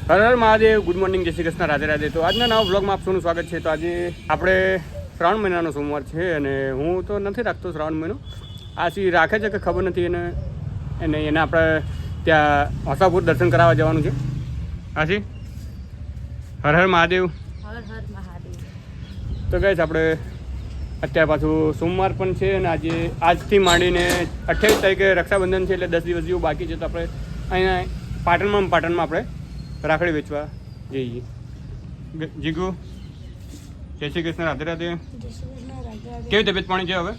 Har Har Mahadev. Good morning, જય શ્રી કૃષ્ણ, રાધે રાધે. તો આજના નવા બ્લોગમાં આપ સૌનું સ્વાગત છે. તો આજે આપણે શ્રાવણ મહિનાનો સોમવાર છે અને હું તો નથી રાખતો શ્રાવણ મહિનો. આથી રાખે છે કે ખબર નથી. એને આપણે ત્યાં હોસાપુર દર્શન કરાવવા જવાનું છે. આથી હર હર મહાદેવ. હર હર મહાદેવ. તો ગઈશ આપણે અત્યારે પાછું સોમવાર પણ છે અને આજથી માંડીને 28 તારીખે રક્ષાબંધન છે, એટલે 10 દિવસ જેવું બાકી છે. તો આપણે અહીંયા પાટણમાં આપણે રાખડી વેચવા જઈએ. જીગુ, જય શ્રી કૃષ્ણ, રાધે રાધે. કેવી તબિયત પાણી છે હવે?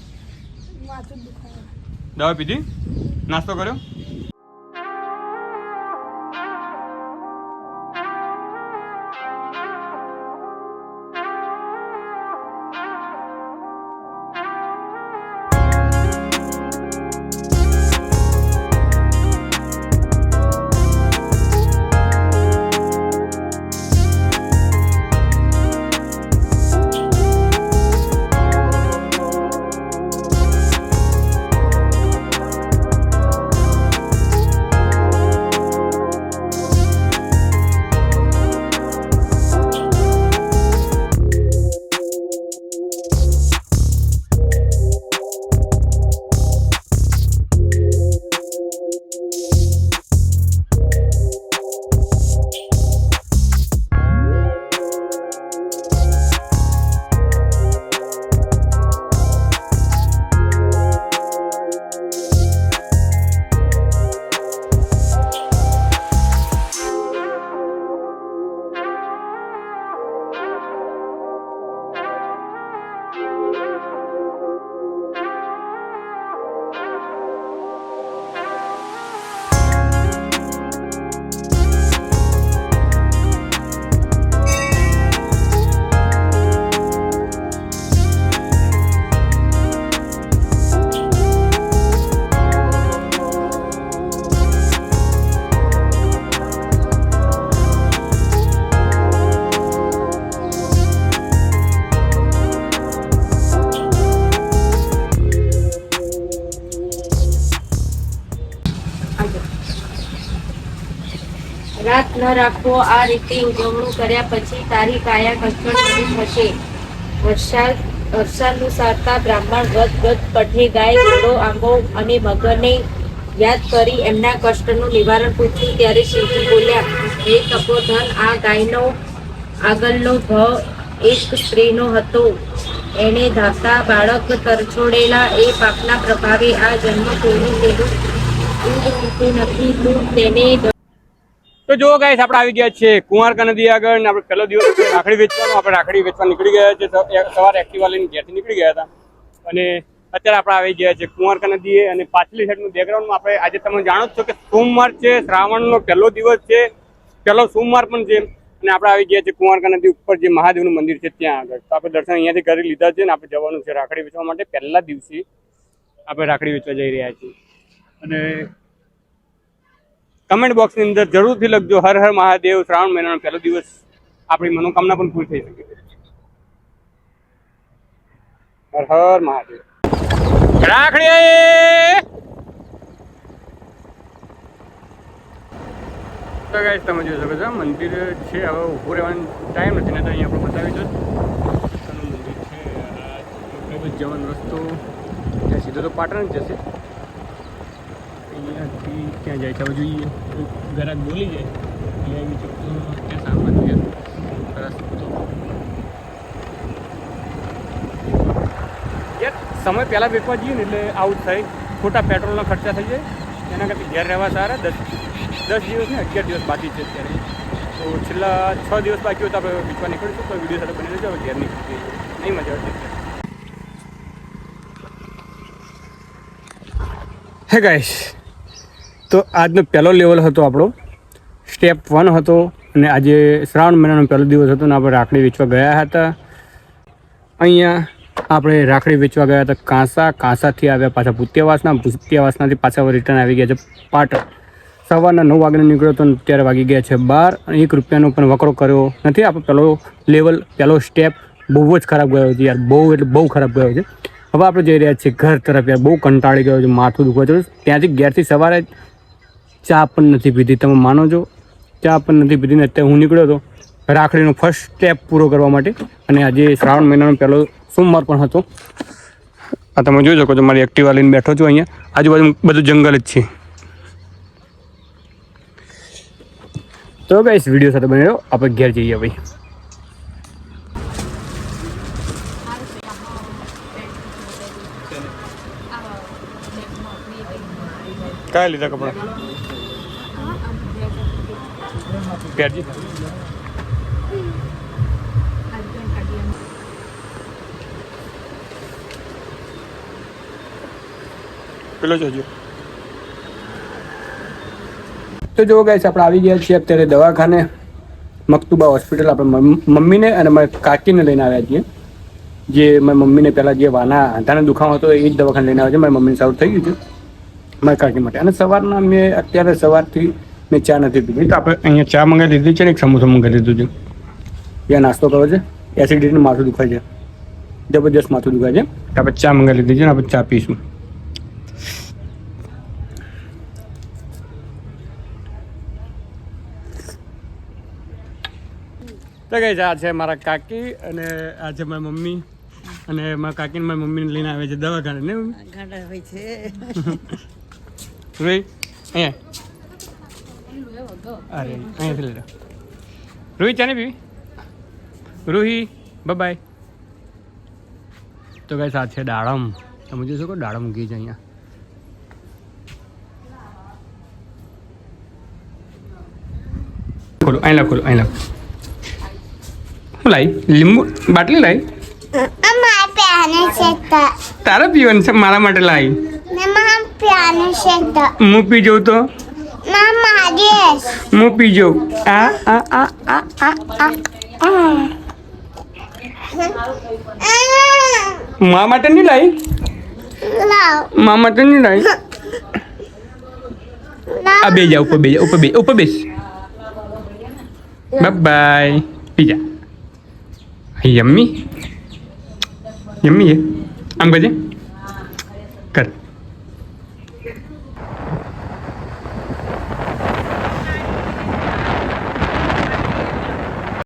દવા પીધી? નાસ્તો કર્યો? રાત ન રાખવો. આ રીતે ઉજવણું કર્યા પછી તારી કાયા કચડ કરી થશે. વરસાદનું સારતા બ્રાહ્મણ ગદ પઠે ગાય, ઘોડો, આંબો અને મગરને યાદ કરી એમના કષ્ટનું નિવારણ પૂછ્યું. ત્યારે શિવજી બોલ્યા, હે તપોધન, આ ગાયનો આગળનો ભવ એક સ્ત્રીનો હતો. એને ધાતા બાળક તરછોડેલા. એ પાપના પ્રભાવે આ જન્મ કોઈનું તેનું નથી. તું તેને તો જો ગાઈસ, આપણે આવી ગયા છે કુંવારકા નદી આગળ ને આપણે પહેલો દિવસ રાખડી વેચવાનો. આપણે રાખડી વેચવા નીકળી ગયા છે. સવારે એક્ટિવા લઈને ઘેરથી નીકળી ગયા હતા અને અત્યારે આપણે આવી ગયા છે કુંવારકા નદીએ. અને પાછલી સાઈડનું બેકગ્રાઉન્ડમાં આપણે આજે તમે જાણો જ છો કે સોમવાર છે, શ્રાવણનો પહેલો દિવસ છે, પહેલો સોમવાર પણ છે. અને આપણે આવી ગયા છે કુંવારકા નદી ઉપર જે મહાદેવનું મંદિર છે ત્યાં આગળ. તો આપણે દર્શન અહીંયાથી કરી લીધા છે ને આપણે જવાનું છે રાખડી વેચવા માટે. પહેલા દિવસે આપણે રાખડી વેચવા જઈ રહ્યા છીએ. અને કમેન્ટ બોક્સની અંદર જરૂરથી લખજો હર હર મહાદેવ. શ્રાવણ મહિનાનો પહેલો દિવસ આપણી મનોકામના પણ પૂરી થઈ શકે. હર હર મહાદેવ. રાખડી તો ગાઈસ, તમે જોઈ શકો છો મંદિર છે. હવે ઊભું રહેવાનો ટાઈમ નથી ને, તો અહીંયા આપણે બતાવી દો. મંદિર છે, જવાનો રસ્તો ત્યાં સીધો તો પાટણ જ જશે. અહીંયાથી ક્યાં જાય છે હવે જોઈએ. ઘરાક બોલી જાય એટલે એવી છે ત્યાં સામે જોઈએ રસ્તો. યાર, સમય પહેલાં વેચવા જઈએ ને એટલે આવું થાય. ખોટા પેટ્રોલના ખર્ચા થઈ જાય. એના કરતાં ઘેર રહેવા સારા. 10 દિવસ ને 11 દિવસ બાકી છે અત્યારે. તો છેલ્લા 6 દિવસ બાકી હોય તો આપણે વેચવા નીકળીશું. તો વિડીયો સાથે બની રહેજો. હવે ઘેર નીકળી જઈએ, નહીં મજા આવતી. હે ગાઈસ, તો આજનો પહેલો લેવલ હતો આપણો, સ્ટેપ 1 હતો. અને આજે શ્રાવણ મહિનાનો પહેલો દિવસ હતો ને આપણે રાખડી વેચવા ગયા હતા. અહીંયા આપણે રાખડી વેચવા ગયા હતા કાંસાથી આવ્યા પાછા ભૂતિયાવાસનાથી પાછા રિટર્ન આવી ગયા છે પાટણ. સવારના 9 વાગ્યાનો નીકળ્યો હતો, અત્યારે વાગી ગયા છે 12 અને 1 રૂપિયાનો પણ વકરો કર્યો નથી. આપણે પહેલો સ્ટેપ બહુ જ ખરાબ ગયો છે યાર, બહુ ખરાબ ગયો છે. હવે આપણે જઈ રહ્યા છીએ ઘર તરફ યાર, બહુ કંટાળી ગયો છે, માથું દુખવા છે. ત્યાંથી ઘેરથી સવારે ચા પણ નથી પીધી, તમે માનો છો? ચા પણ નથી પીધી ને અત્યારે હું નીકળ્યો હતો રાખડીનો ફર્સ્ટ સ્ટેપ પૂરો કરવા માટે. અને આજે શ્રાવણ મહિનાનો પહેલો સોમવાર પણ હતો. આ તમે જોઈ શકો છો, મારી એક્ટિવા લઈને બેઠો છું. અહીંયા આજુબાજુ બધું જંગલ જ છે. તો ગાઈસ વિડીયો સાથે બની રહ્યો, આપણે ઘેર જઈએ ભાઈ. કયા લીધા કપડા પહેરજી? પેલો જોજો. તો જો ગાઈસ આપણે આવી ગયા છીએ અત્યારે દવાખાને, મકતુબા હોસ્પિટલ. આપણે મમ્મીને અને મારી કાકીને લઈને આવ્યા છીએ. જે મારી મમ્મીને પહેલાં જે વાના હાંધાનો દુખાવો હતો એ જ દવાખાને લઈને આવ્યા છે. મારી મમ્મીને સારું થઈ ગયું છે મારી કાકી માટે. અને સવારના અત્યારે સવારથી મેં ચા નથી પીધી. તો આપણે અહીંયા ચા મંગાવી લીધી છે ને એક સમોસા મંગાવી લીધું છે. ત્યાં નાસ્તો કરો છે. એસિડિટીનું માથું દુખાય છે, જબરજસ્ત માથું દુખાય છે. તો આપણે ચા મંગાવી લીધી છે ને આપણે ચા પીશું. તો ગઈ આ છે મારા કાકી અને આ છે મારી મમ્મી. અને મારા કાકીને મારી મમ્મીને લઈને આવે છે દવાખાને. ને મમ્મી રૂહી અહીંયા, અરે અહીંયાથી લઈ લો. રૂહી ચાને પીવી? રૂહી બાય. તો ગઈ આ છે દાડમ. તમે જોઈ શકો દાડમ મૂકી છે અહીંયા. ખોલો અહીં ખોલો અહીં લાવ. શું લાવી? લીંબુ બાટલી લાવી? તારે પીવાનું છે? મારા માટે લાવી. હું પી જઉં તો? હું પી જઉં. મા માટે નહીં લાવી? મા માટે નહીં લાવી? આ બે જા ઉપર, બે જા ઉપર, ઉપર બેસ. બાય. પી જા. યમ્મી યમ્મી છે. આમ કરજે, કર.